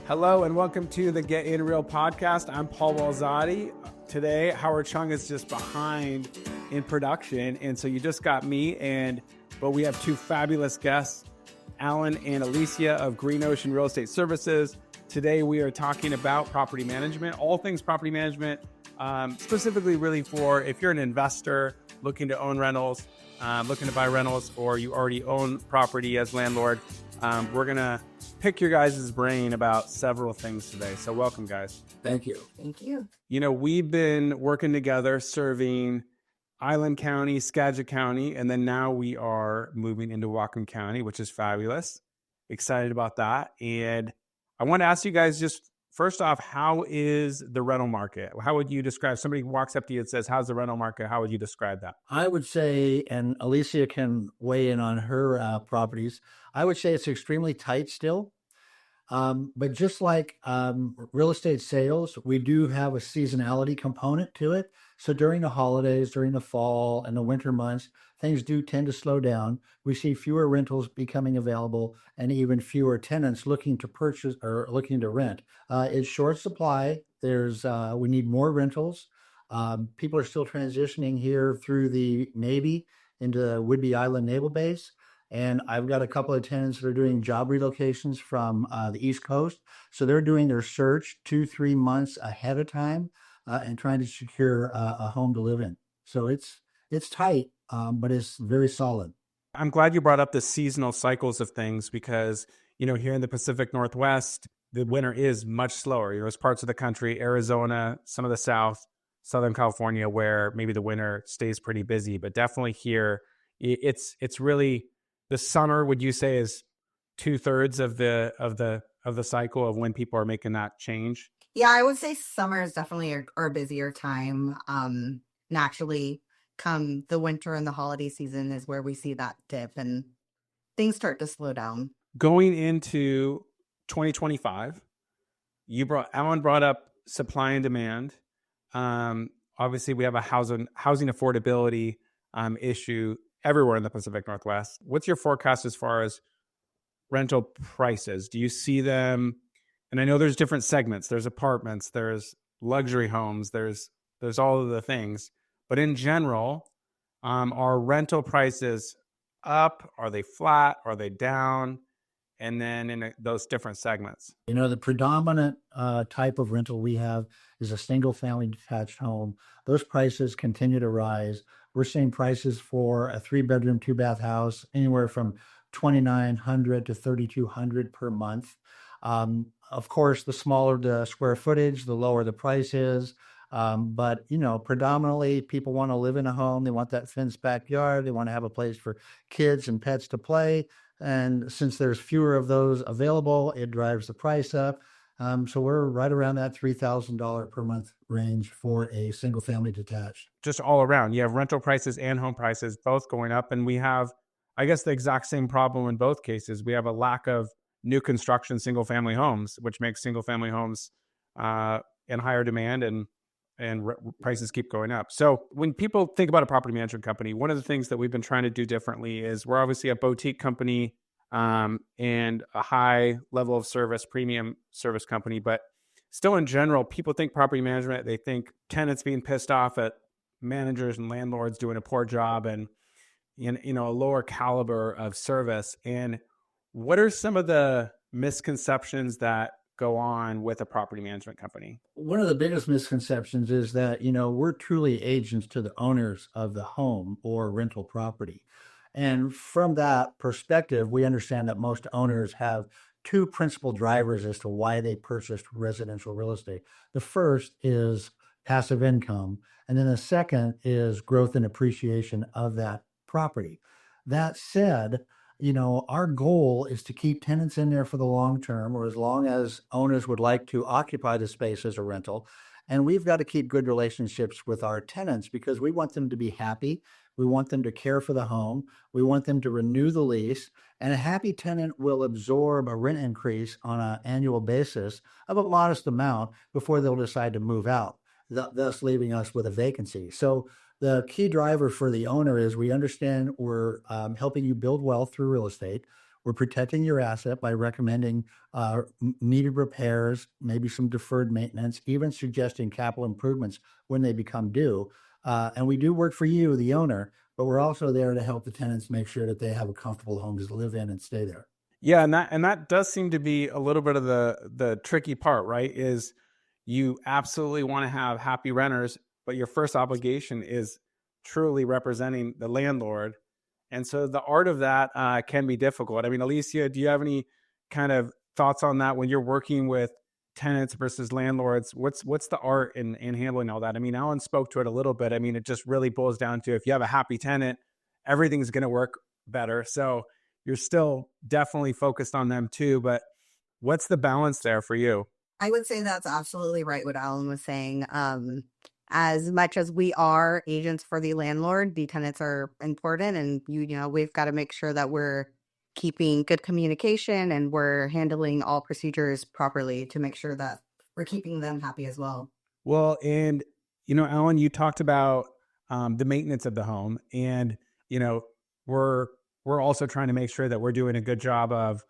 Hello and welcome to the Get In Real podcast. I'm Paul Walzati. Today, Howard Chung is just behind in production, and so you just got me, but we have two fabulous guests, Alan and Alicia of Green Ocean Real Estate Services. Today, we are talking about property management, all things property management, specifically really for if you're an investor looking to own rentals, looking to buy rentals, or you already own property as landlord. We're going to pick your guys' brain about several things today. So welcome, guys. Thank you. Thank you. You know, we've been working together serving Island County, Skagit County, and then now we are moving into Whatcom County, which is fabulous. Excited about that. And I want to ask you guys just first off, how is the rental market? How would you describe, somebody walks up to you and says, how's the rental market? How would you describe that? I would say, and Alicia can weigh in on her properties, I would say it's extremely tight still. But just like real estate sales, we do have a seasonality component to it. So during the holidays, during the fall and the winter months, things do tend to slow down. We see fewer rentals becoming available and even fewer tenants looking to purchase or looking to rent. It's short supply. We need more rentals. People are still transitioning here through the Navy into Whidbey Island Naval Base. And I've got a couple of tenants that are doing job relocations from the East Coast. So they're doing their search 2-3 months ahead of time and trying to secure a home to live in. So it's tight, but it's very solid. I'm glad you brought up the seasonal cycles of things because, you know, here in the Pacific Northwest, the winter is much slower. There's parts of the country, Arizona, some of the South, Southern California, where maybe the winter stays pretty busy. But definitely here, it's really... The summer, would you say, is 2/3 of the cycle of when people are making that change? Yeah, I would say summer is definitely our busier time. Naturally, come the winter and the holiday season is where we see that dip and things start to slow down. Going into 2025, Alan brought up supply and demand. Obviously, we have a housing affordability issue everywhere in the Pacific Northwest. What's your forecast as far as rental prices? Do you see them? And I know there's different segments. There's apartments, there's luxury homes, there's all of the things. But in general, are rental prices up? Are they flat? Are they down? And then in those different segments. You know, the predominant type of rental we have is a single family detached home. Those prices continue to rise. We're seeing prices for a 3-bedroom, 2-bath house anywhere from $2,900 to $3,200 per month. Of course, the smaller the square footage, the lower the price is. But, you know, predominantly people want to live in a home. They want that fenced backyard. They want to have a place for kids and pets to play. And since there's fewer of those available, it drives the price up. So we're right around that $3,000 per month range for a single family detached. Just all around. You have rental prices and home prices both going up. And we have, I guess, the exact same problem in both cases. We have a lack of new construction single family homes, which makes single family homes in higher demand and prices keep going up. So when people think about a property management company, one of the things that we've been trying to do differently is we're obviously a boutique company and a high level of service, premium service company. But still in general, people think property management, they think tenants being pissed off at managers and landlords doing a poor job and, you know, a lower caliber of service. And what are some of the misconceptions that go on with a property management company? One of the biggest misconceptions is that, you know, we're truly agents to the owners of the home or rental property. And from that perspective, we understand that most owners have two principal drivers as to why they purchased residential real estate. The first is passive income, and then the second is growth and appreciation of that property. That said, you know, our goal is to keep tenants in there for the long term, or as long as owners would like to occupy the space as a rental. And we've got to keep good relationships with our tenants because we want them to be happy. We want them to care for the home. We want them to renew the lease. And a happy tenant will absorb a rent increase on an annual basis of a modest amount before they'll decide to move out, thus leaving us with a vacancy. So The key driver for the owner is we understand we're helping you build wealth through real estate. We're protecting your asset by recommending needed repairs, maybe some deferred maintenance, even suggesting capital improvements when they become due. And we do work for you, the owner, but we're also there to help the tenants make sure that they have a comfortable home to live in and stay there. Yeah, and that does seem to be a little bit of the tricky part, right? Is you absolutely want to have happy renters, but your first obligation is truly representing the landlord. And so the art of that can be difficult. I mean, Alicia, do you have any kind of thoughts on that when you're working with tenants versus landlords? What's the art in handling all that? I mean, Alan spoke to it a little bit. I mean, it just really boils down to if you have a happy tenant, everything's going to work better. So you're still definitely focused on them too, but what's the balance there for you? I would say that's absolutely right what Alan was saying. As much as we are agents for the landlord, the tenants are important, and we've got to make sure that we're keeping good communication and we're handling all procedures properly to make sure that we're keeping them happy as well. Well, and Alan, you talked about the maintenance of the home, and you know, we're also trying to make sure that we're doing a good job of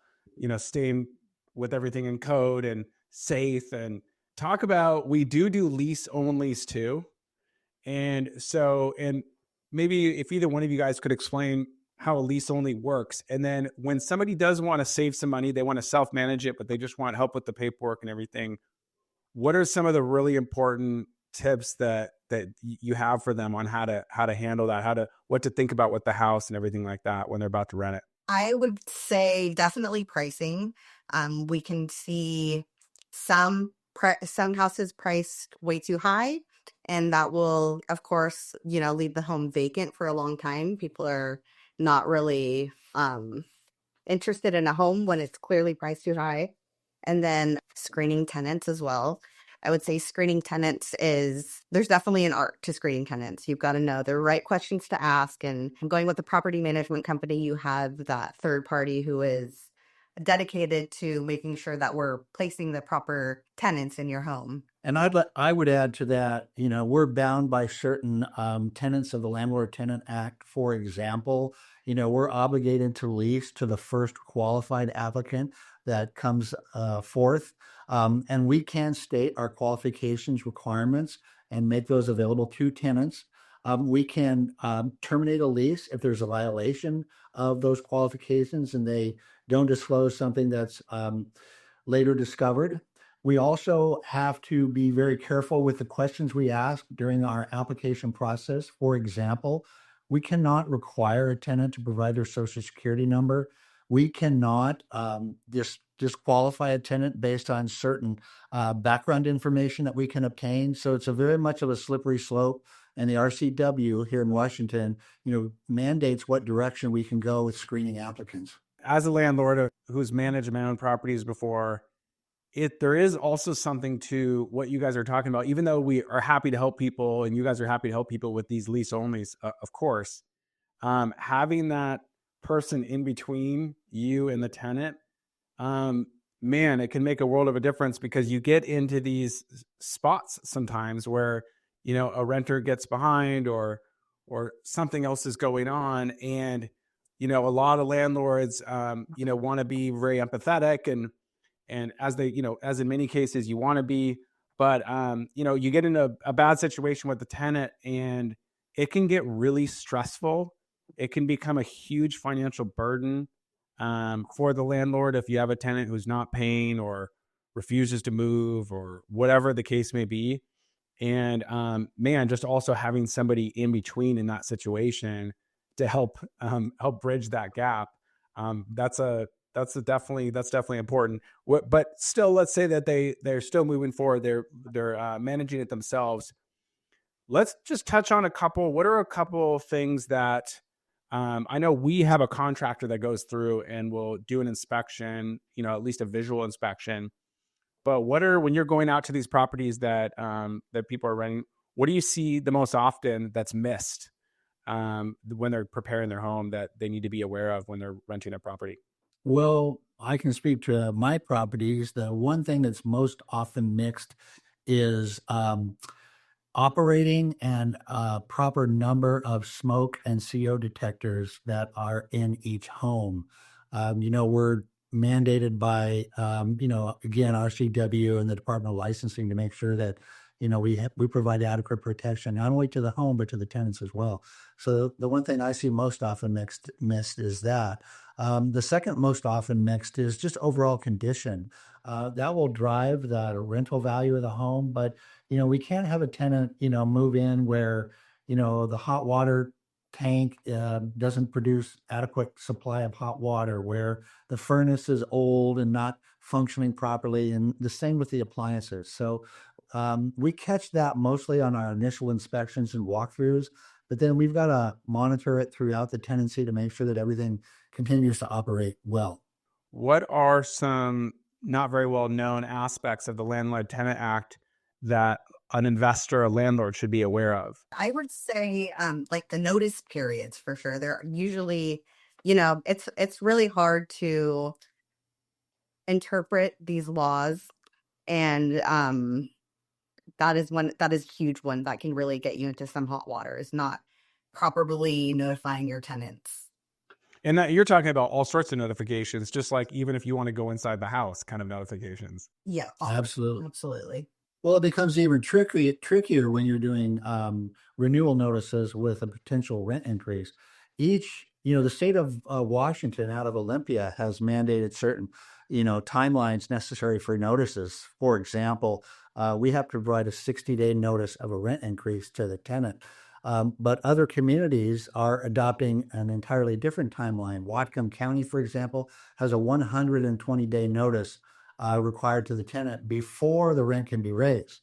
staying with everything in code and safe. And talk about we do lease onlys too, and so maybe if either one of you guys could explain how a lease only works, and then when somebody does want to save some money, they want to self manage it, but they just want help with the paperwork and everything. What are some of the really important tips that you have for them on how to handle that, what to think about with the house and everything like that when they're about to rent it? I would say definitely pricing. We can see some houses priced way too high, and that will, of course, leave the home vacant for a long time. People are not really interested in a home when it's clearly priced too high. And then screening tenants as well. I would say screening tenants there's definitely an art to screening tenants. You've got to know the right questions to ask. And going with the property management company, you have that third party who is dedicated to making sure that we're placing the proper tenants in your home. And I would add to that, we're bound by certain tenets of the Landlord Tenant Act. For example, we're obligated to lease to the first qualified applicant that comes forth. And we can state our qualifications requirements and make those available to tenants. We can terminate a lease if there's a violation of those qualifications and they don't disclose something that's later discovered. We also have to be very careful with the questions we ask during our application process. For example, we cannot require a tenant to provide their social security number. We cannot disqualify a tenant based on certain background information that we can obtain. So it's a very much of a slippery slope. And the RCW here in Washington, mandates what direction we can go with screening applicants. As a landlord who's managed my own properties before, there is also something to what you guys are talking about. Even though we are happy to help people, and you guys are happy to help people with these lease onlys, of course, having that person in between you and the tenant, man, it can make a world of a difference, because you get into these spots sometimes where a renter gets behind or something else is going on, and a lot of landlords want to be very empathetic, and as they as in many cases you want to be, but you get in a bad situation with the tenant, and it can get really stressful. It can become a huge financial burden for the landlord if you have a tenant who's not paying or refuses to move or whatever the case may be. And man, just also having somebody in between in that situation to help bridge that gap, that's definitely important. But still, let's say that they're still moving forward, they're managing it themselves. Let's just touch on what are a couple things that I know we have a contractor that goes through and will do an inspection, at least a visual inspection. But when you're going out to these properties that people are renting, what do you see the most often that's missed when they're preparing their home that they need to be aware of when they're renting a property? Well, I can speak to my properties. The one thing that's most often mixed is operating and a proper number of smoke and CO detectors that are in each home. We're mandated by, again, RCW and the Department of Licensing to make sure that, we provide adequate protection, not only to the home, but to the tenants as well. So the one thing I see most often missed is that. The second most often mixed is just overall condition. That will drive the rental value of the home, but we can't have a tenant, move in where, the hot water tank doesn't produce adequate supply of hot water, where the furnace is old and not functioning properly, and the same with the appliances. So we catch that mostly on our initial inspections and walkthroughs, but then we've got to monitor it throughout the tenancy to make sure that everything continues to operate well. What are some not very well known aspects of the Landlord Tenant Act that an investor, a landlord should be aware of? I would say like the notice periods for sure. They're usually, it's really hard to interpret these laws, and that is a huge one that can really get you into some hot water, is not properly notifying your tenants. And that you're talking about all sorts of notifications, just like even if you want to go inside the house, kind of notifications. Yeah, Absolutely. absolutely. Well, it becomes even trickier when you're doing renewal notices with a potential rent increase. The state of Washington out of Olympia has mandated certain, timelines necessary for notices. For example, we have to provide a 60-day notice of a rent increase to the tenant. But other communities are adopting an entirely different timeline. Whatcom County, for example, has a 120-day notice required to the tenant before the rent can be raised.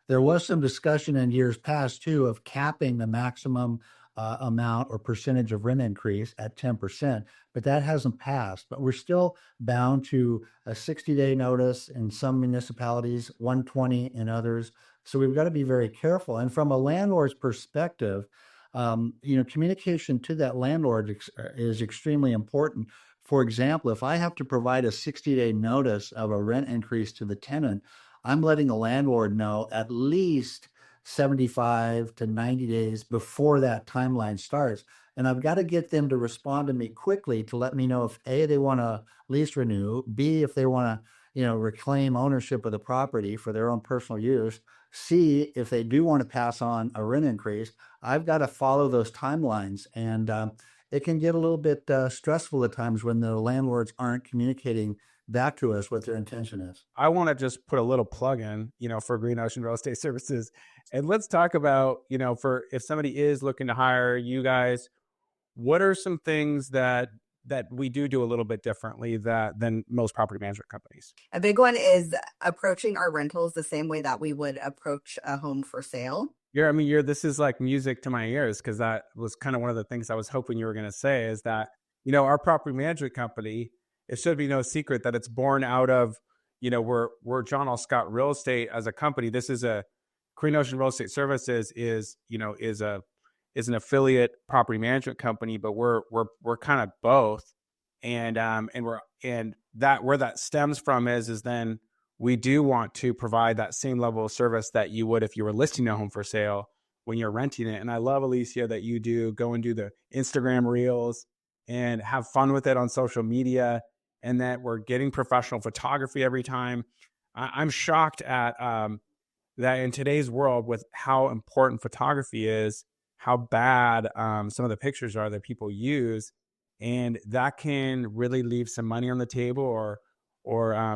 There was some discussion in years past, too, of capping the maximum amount or percentage of rent increase at 10%, but that hasn't passed. But we're still bound to a 60-day notice in some municipalities, 120 in others. So we've got to be very careful. And from a landlord's perspective, communication to that landlord is extremely important. For example, if I have to provide a 60-day notice of a rent increase to the tenant, I'm letting the landlord know at least 75 to 90 days before that timeline starts. And I've got to get them to respond to me quickly to let me know if A, they want to lease renew, B, if they want to, reclaim ownership of the property for their own personal use, C, if they do want to pass on a rent increase. I've got to follow those timelines. And it can get a little bit stressful at times when the landlords aren't communicating back to us what their intention is. I want to just put a little plug in, for Green Ocean Real Estate Services. And let's talk about, for if somebody is looking to hire you guys, what are some things that we do a little bit differently than most property management companies? A big one is approaching our rentals the same way that we would approach a home for sale. This is like music to my ears, because that was kind of one of the things I was hoping you were going to say, is that, our property management company, it should be no secret that it's born out of, we're John L. Scott Real Estate as a company. This is Green Ocean Real Estate Services is an affiliate property management company, but we're kind of both. And that where that stems from is then we do want to provide that same level of service that you would if you were listing a home for sale when you're renting it. And I love, Alicia, that you do go and do the Instagram reels and have fun with it on social media, and that we're getting professional photography every time. I'm shocked at that in today's world, with how important photography is, how bad some of the pictures are that people use, and that can really leave some money on the table, or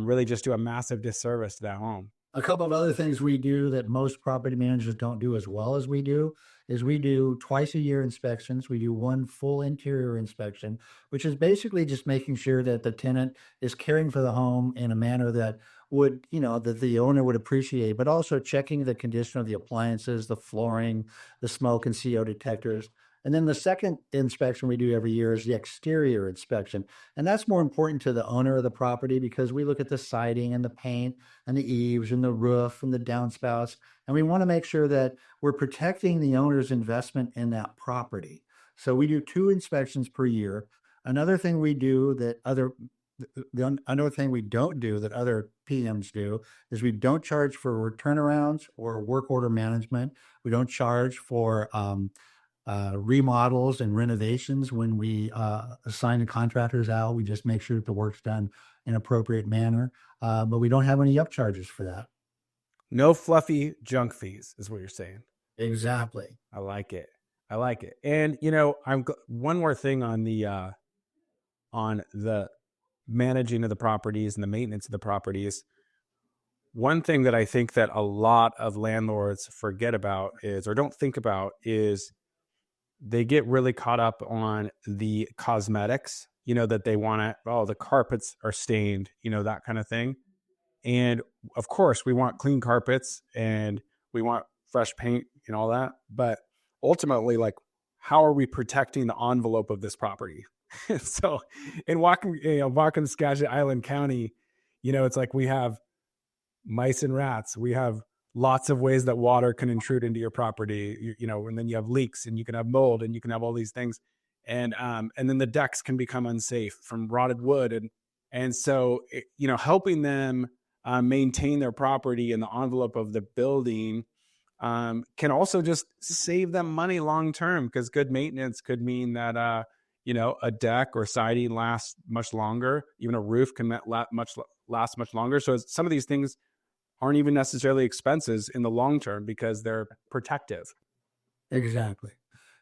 really just do a massive disservice to that home. A couple of other things we do that most property managers don't do as well as we do is we do twice a year inspections. We do one full interior inspection, which is basically just making sure that the tenant is caring for the home in a manner that would, that the owner would appreciate, but also checking the condition of the appliances, the flooring, the smoke and CO detectors. And then the second inspection we do every year is the exterior inspection. And that's more important to the owner of the property, because we look at the siding and the paint and the eaves and the roof and the downspouts. And we want to make sure that we're protecting the owner's investment in that property. So we do 2 inspections per year. Another thing we do that other another thing we don't do that other PMs do is we don't charge for turnarounds or work order management. We don't charge for remodels and renovations when we assign the contractors out. We just make sure that the work's done in appropriate manner, but we don't have any upcharges for that. No fluffy junk fees is what you're saying. Exactly. I like it. I like it. And one more thing on the managing of the properties and the maintenance of the properties. One thing that I think that a lot of landlords forget about or don't think about is they get really caught up on the cosmetics, that they want to, the carpets are stained, that kind of thing. And of course we want clean carpets and we want fresh paint and all that. But ultimately, like, how are we protecting the envelope of this property? So in walking Skagit Island County, it's like we have mice and rats. We have lots of ways that water can intrude into your property, and then you have leaks and you can have mold and you can have all these things. And then the decks can become unsafe from rotted wood. And so, helping them maintain their property in the envelope of the building can also just save them money long term, because good maintenance could mean that a deck or siding lasts much longer. Even a roof can last much longer. So some of these things aren't even necessarily expenses in the long term because they're protective. Exactly.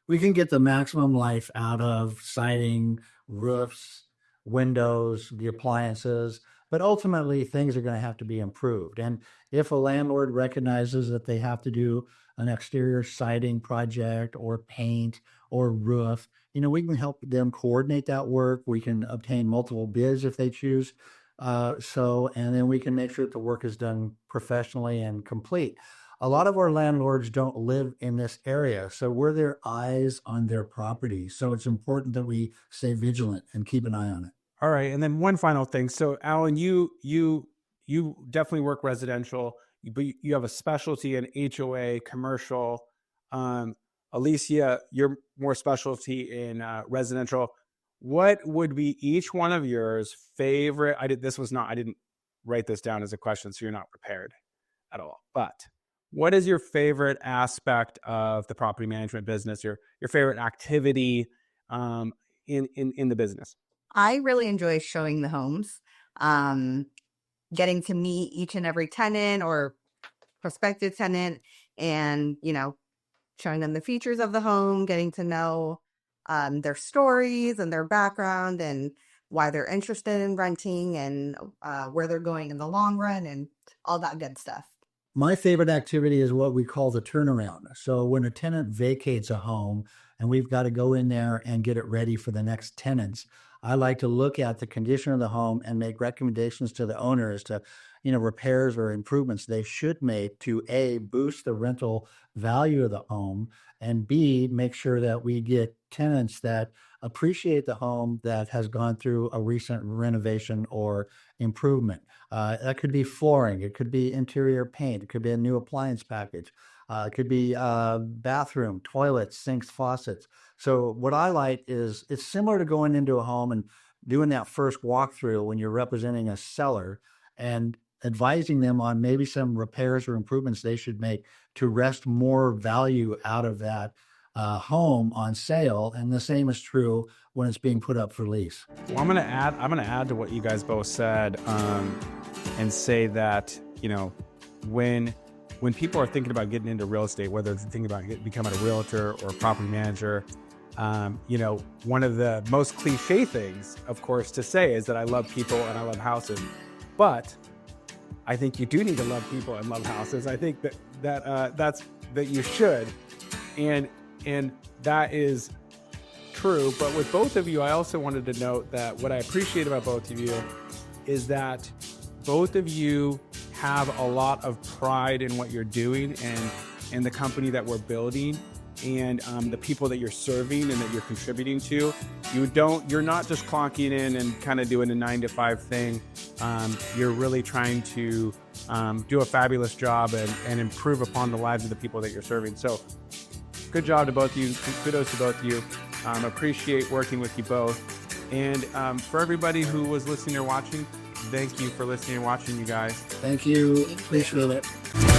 We can get the maximum life out of siding, roofs, windows, the appliances, but ultimately things are going to have to be improved. And if a landlord recognizes that they have to do an exterior siding project or paint or roof, we can help them coordinate that work. We can obtain multiple bids if they choose. And then we can make sure that the work is done professionally and complete. A lot of our landlords don't live in this area, so we're their eyes on their property. So it's important that we stay vigilant and keep an eye on it. All right. And then one final thing. So Alan, you definitely work residential, but you have a specialty in HOA, commercial. Alicia, you're more specialty in residential. What would be each one of yours favorite? I didn't write this down as a question, so you're not prepared at all. But what is your favorite aspect of the property management business? Your favorite activity in the business? I really enjoy showing the homes, getting to meet each and every tenant or prospective tenant, and showing them the features of the home, getting to know their stories and their background and why they're interested in renting and where they're going in the long run and all that good stuff. My favorite activity is what we call the turnaround. So when a tenant vacates a home and we've got to go in there and get it ready for the next tenants, I like to look at the condition of the home and make recommendations to the owner as to, repairs or improvements they should make to A, boost the rental value of the home, and B, make sure that we get tenants that appreciate the home that has gone through a recent renovation or improvement. That could be flooring, it could be interior paint, it could be a new appliance package, it could be bathroom, toilets, sinks, faucets. So what I like is it's similar to going into a home and doing that first walkthrough when you're representing a seller and advising them on maybe some repairs or improvements they should make to wrest more value out of that home on sale. And the same is true when it's being put up for lease. Well, I'm going to add to what you guys both said and say that, when people are thinking about getting into real estate, whether they're thinking about becoming a realtor or a property manager, one of the most cliche things, of course, to say is that I love people and I love houses. But I think you do need to love people and love houses. I think that you should, and that is true. But with both of you, I also wanted to note that what I appreciate about both of you is that both of you have a lot of pride in what you're doing and the company that we're building and the people that you're serving and that you're contributing to. You're not just clocking in and kind of doing a 9-to-5 thing. You're really trying to do a fabulous job and improve upon the lives of the people that you're serving. So good job to both of you. Kudos to both of you. Appreciate working with you both. And for everybody who was listening or watching, thank you for listening and watching, you guys. Thank you. Appreciate it.